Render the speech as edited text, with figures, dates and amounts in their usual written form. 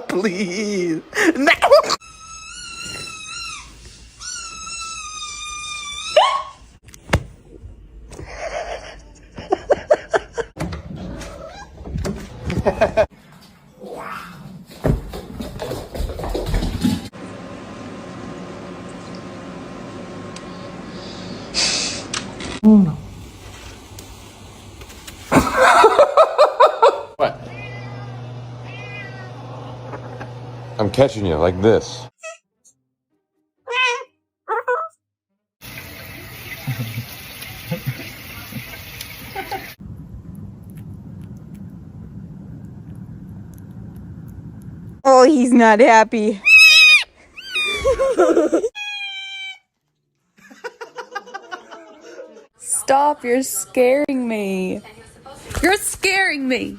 Please. No. What? I'm catching you like this. Oh, he's not happy. Stop, you're scaring me. You're scaring me.